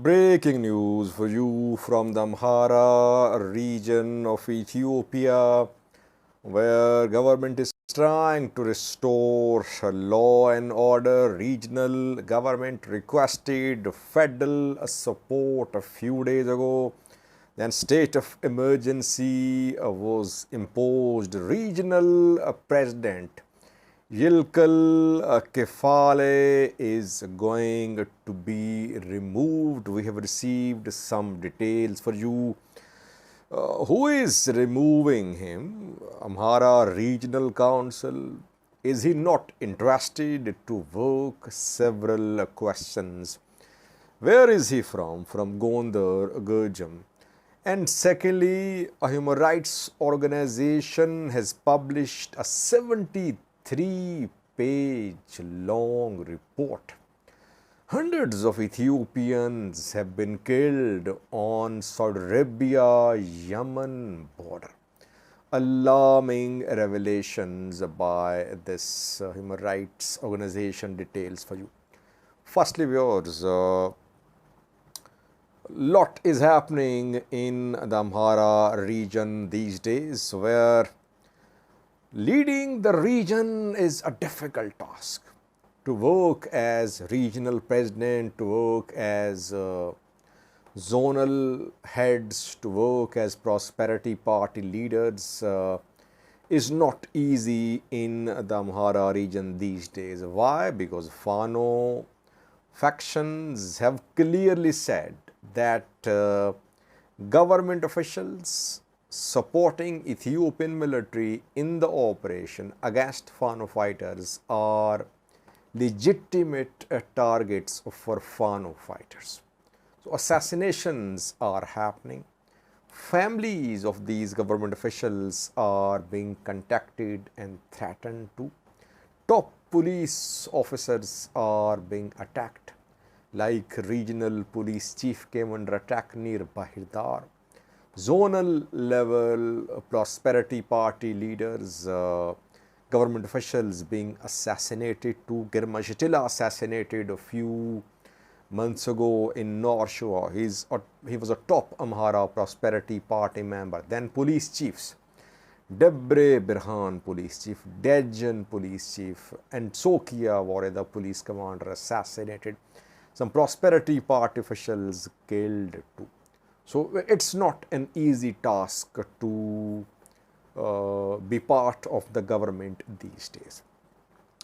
Breaking news for you from the Amhara region of Ethiopia, where government is trying to restore law and order. Regional government requested federal support a few days ago. Then state of emergency was imposed. Regional president Yilkal Kefale is going to be removed. We have received some details for you. Who is removing him? Amhara Regional Council. Is he not interested to work? Several questions. Where is he from? From Gondar, Gurjam. And secondly, a human rights organization has published a 73-page long report. Hundreds of Ethiopians have been killed on Saudi Arabia-Yemen border. Alarming revelations by this human rights organization details for you. Firstly, viewers, lot is happening in the Amhara region these days, where leading the region is a difficult task. To work as regional president, to work as zonal heads, to work as prosperity party leaders is not easy in the Amhara region these days. Why? Because Fano factions have clearly said that government officials supporting Ethiopian military in the operation against Fano fighters are legitimate targets for Fano fighters. So assassinations are happening. Families of these government officials are being contacted and threatened to. Top police officers are being attacked, like regional police chief came under attack near Bahirdar. Zonal level prosperity party leaders, government officials being assassinated too. Girma Shatila assassinated a few months ago in North Shore. He was a top Amhara prosperity party member. Then police chiefs, Debre Birhan police chief, Dejan police chief, and Sokia Wareda police commander assassinated. Some prosperity party officials killed too. So it's not an easy task to be part of the government these days.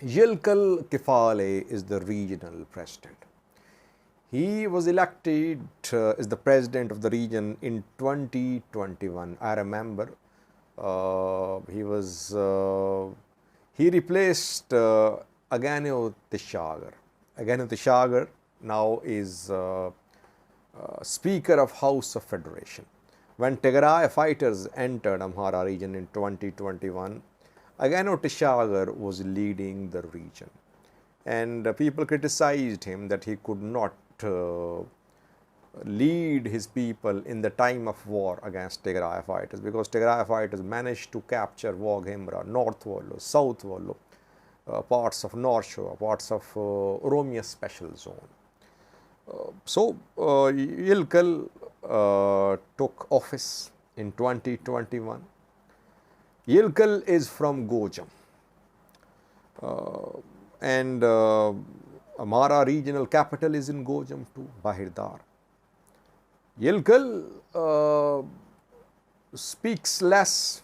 Yilkal Kefale is the regional president. He was elected as the president of the region in 2021. I remember he replaced Aganio Tishagar. Aganio Tishagar now is Speaker of House of Federation. When Tigray fighters entered Amhara region in 2021, Agano Tishagar was leading the region. And people criticized him that he could not lead his people in the time of war against Tigray fighters, because Tigray fighters managed to capture Waghimra, North Wollo, South Wollo, parts of North Shore, parts of Oromia Special Zone. So Yilkal took office in 2021. Yilkal is from Gojam, and Amhara regional capital is in Gojam too, Bahirdar. Yilkal speaks less.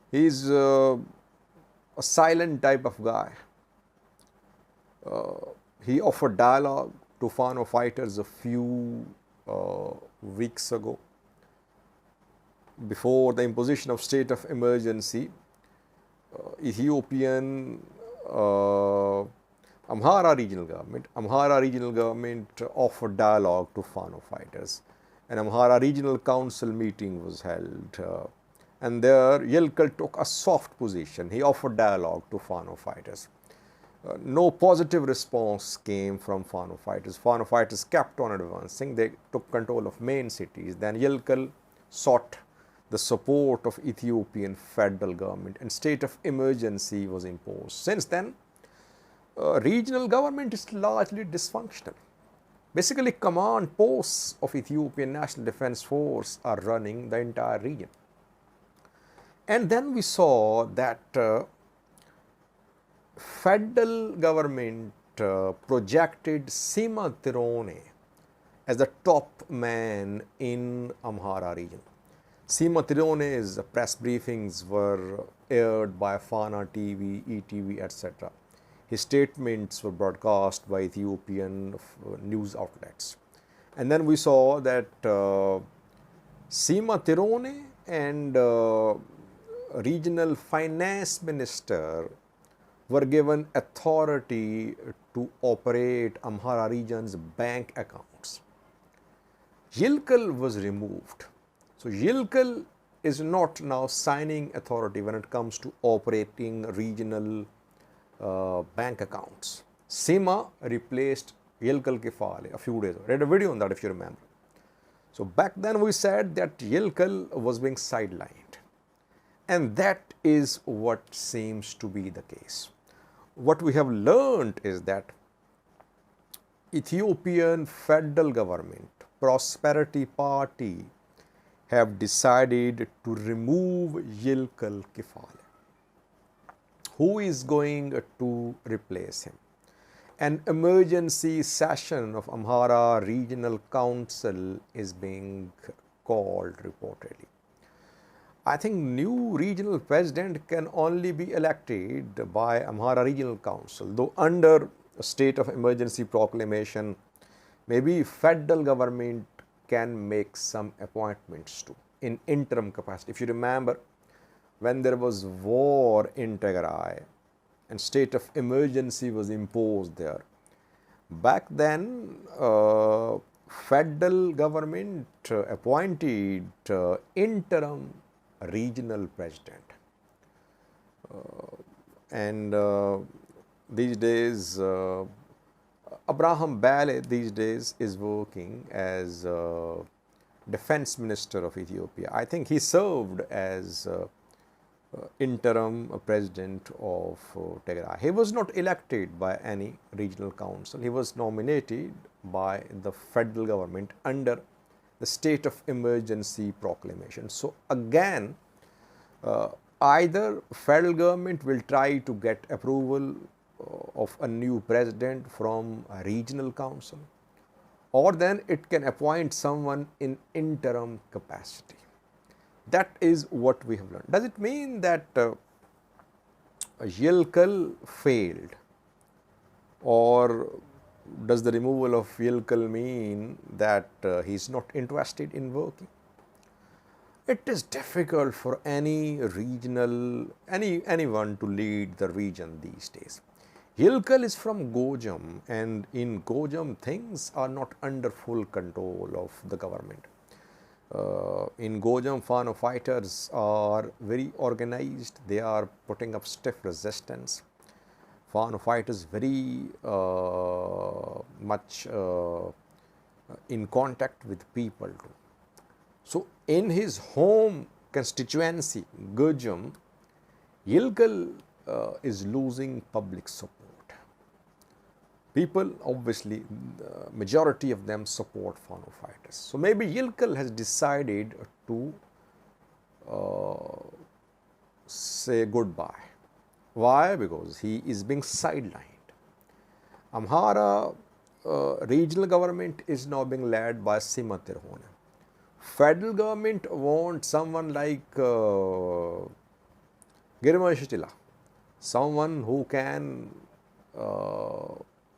He is a silent type of guy. He offered dialogue to Fano fighters a few weeks ago. Before the imposition of state of emergency, Ethiopian Amhara regional government offered dialogue to Fano fighters. An Amhara regional council meeting was held, and there Yilkal took a soft position. He offered dialogue to Fano fighters. No positive response came from Fano fighters. Fano fighters kept on advancing. They took control of main cities. Then Yilkal sought the support of Ethiopian federal government, and state of emergency was imposed. Since then, regional government is largely dysfunctional. Basically, command posts of Ethiopian National Defense Force are running the entire region. And then we saw that federal government projected Sima Tirone as the top man in Amhara region. Sima Tirone's press briefings were aired by Fano TV, ETV, etc. His statements were broadcast by Ethiopian news outlets. And then we saw that Sima Tirone and regional finance minister were given authority to operate Amhara region's bank accounts. Yilkal was removed. So Yilkal is not now signing authority when it comes to operating regional bank accounts. Sima replaced Yilkal Kefale a few days ago. I read a video on that if you remember. So back then we said that Yilkal was being sidelined. And that is what seems to be the case. What we have learned is that Ethiopian federal government, Prosperity Party, have decided to remove Yilkal Kefale. Who is going to replace him? An emergency session of Amhara Regional Council is being called reportedly. I think new regional president can only be elected by Amhara Regional Council, though under a state of emergency proclamation, maybe federal government can make some appointments too in interim capacity. If you remember, when there was war in Tigray and state of emergency was imposed there, back then federal government appointed interim regional president. And these days, Abraham Bale these days is working as defense minister of Ethiopia. I think he served as interim president of Tigray. He was not elected by any regional council. He was nominated by the federal government under the state of emergency proclamation. So again, either federal government will try to get approval of a new president from a regional council, or then it can appoint someone in interim capacity. That is what we have learned. Does it mean that Yilkal failed, or does the removal of Yilkal mean that he is not interested in working? It is difficult for any regional, anyone to lead the region these days. Yilkal is from Gojam, and in Gojam things are not under full control of the government. In Gojam, Fano fighters are very organized. They are putting up stiff resistance. Fano fighters very much in contact with people too. So in his home constituency, Gojam, Yilkal is losing public support. People, obviously, the majority of them support Fano fighters. So maybe Yilkal has decided to say goodbye. Why? Because he is being sidelined. Amhara regional government is now being led by Sima Tirone. Federal government wants someone like Girma Shitila, someone who can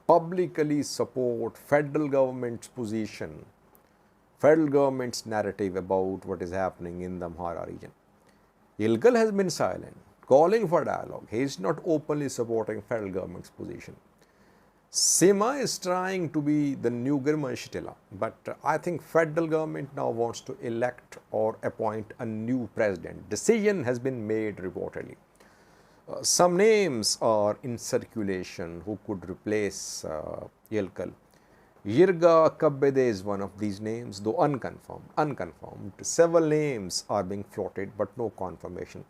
publicly support federal government's position, federal government's narrative about what is happening in the Amhara region. Yilkal has been silent, calling for dialogue. He is not openly supporting federal government's position. Sima is trying to be the new Girma Shitila, but I think federal government now wants to elect or appoint a new president. Decision has been made reportedly. Some names are in circulation who could replace Yilkal. Yirga Kabbede is one of these names, though unconfirmed. Several names are being floated, but no confirmation.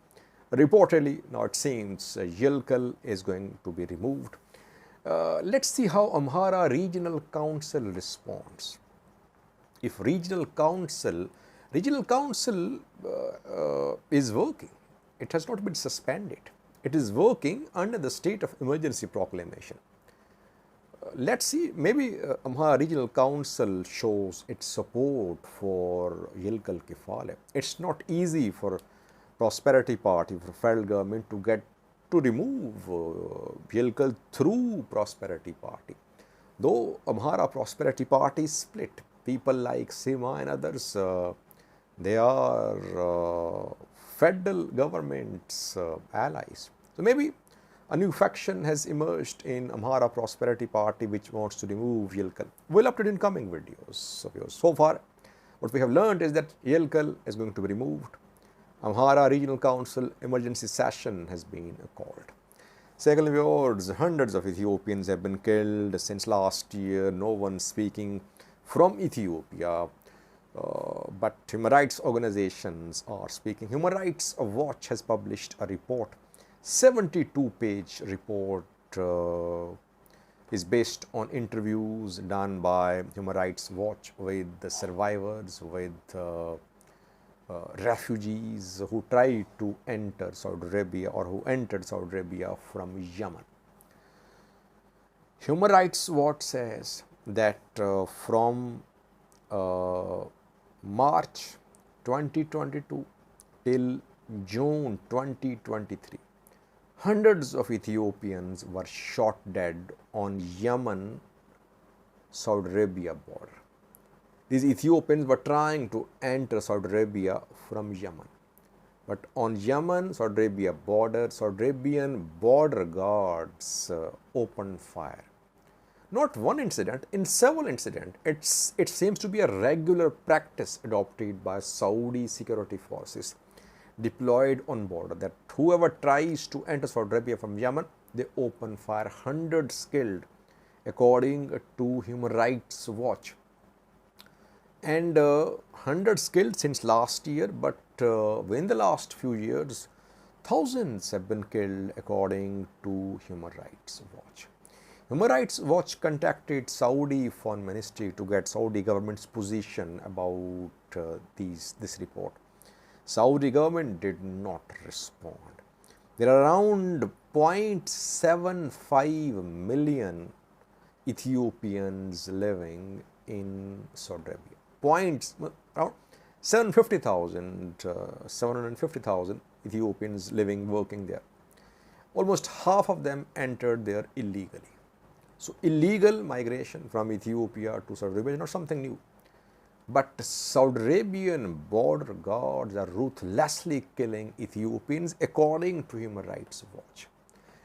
Reportedly, now it seems Yilkal is going to be removed. Let's see how Amhara Regional Council responds. If regional council is working, it has not been suspended. It is working under the state of emergency proclamation. Let's see, maybe Amhara Regional Council shows its support for Yilkal Kifale. It's not easy for Prosperity Party, for federal government to remove Yilkal through Prosperity Party. Though Amhara Prosperity Party is split, people like Sima and others, they are federal government's allies. So maybe a new faction has emerged in Amhara Prosperity Party which wants to remove Yilkal. We'll update in coming videos of yours. So far, what we have learned is that Yilkal is going to be removed. Amhara Regional Council emergency session has been called. Second viewers, hundreds of Ethiopians have been killed since last year. No one speaking from Ethiopia, but human rights organizations are speaking. Human Rights Watch has published a report. 72-page report is based on interviews done by Human Rights Watch with the survivors, with refugees who tried to enter Saudi Arabia or who entered Saudi Arabia from Yemen. Human Rights Watch says that from March 2022 till June 2023, hundreds of Ethiopians were shot dead on Yemen-Saudi Arabia border. These Ethiopians were trying to enter Saudi Arabia from Yemen. But on Yemen-Saudi Arabia border, Saudi Arabian border guards opened fire. Not one incident, in several incidents. It seems to be a regular practice adopted by Saudi security forces deployed on border, that whoever tries to enter Saudi Arabia from Yemen, they open fire. Hundreds killed, according to Human Rights Watch. And hundreds killed since last year, but in the last few years, thousands have been killed, according to Human Rights Watch. Human Rights Watch contacted Saudi Foreign Ministry to get Saudi government's position about this report. Saudi government did not respond. There are around 0.75 million Ethiopians living in Saudi Arabia. Around 750,000 Ethiopians living, working there. Almost half of them entered there illegally. So illegal migration from Ethiopia to Saudi Arabia is not something new. But Saudi Arabian border guards are ruthlessly killing Ethiopians, according to Human Rights Watch.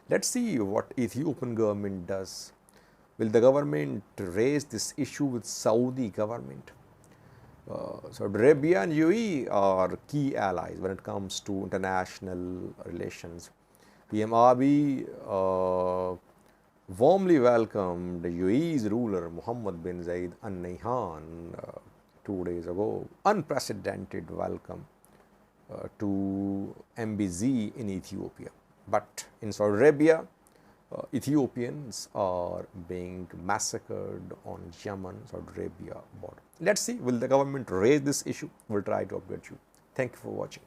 Let's see what Ethiopian government does. Will the government raise this issue with Saudi government? Saudi Arabia and UAE are key allies when it comes to international relations. PM Abiy warmly welcomed UAE's ruler Mohammed bin Zayed Al Nahyan 2 days ago. Unprecedented welcome to MBZ in Ethiopia. But in Saudi Arabia, Ethiopians are being massacred on Yemen-Saudi Arabia border. Let's see, will the government raise this issue? We'll try to update you. Thank you for watching.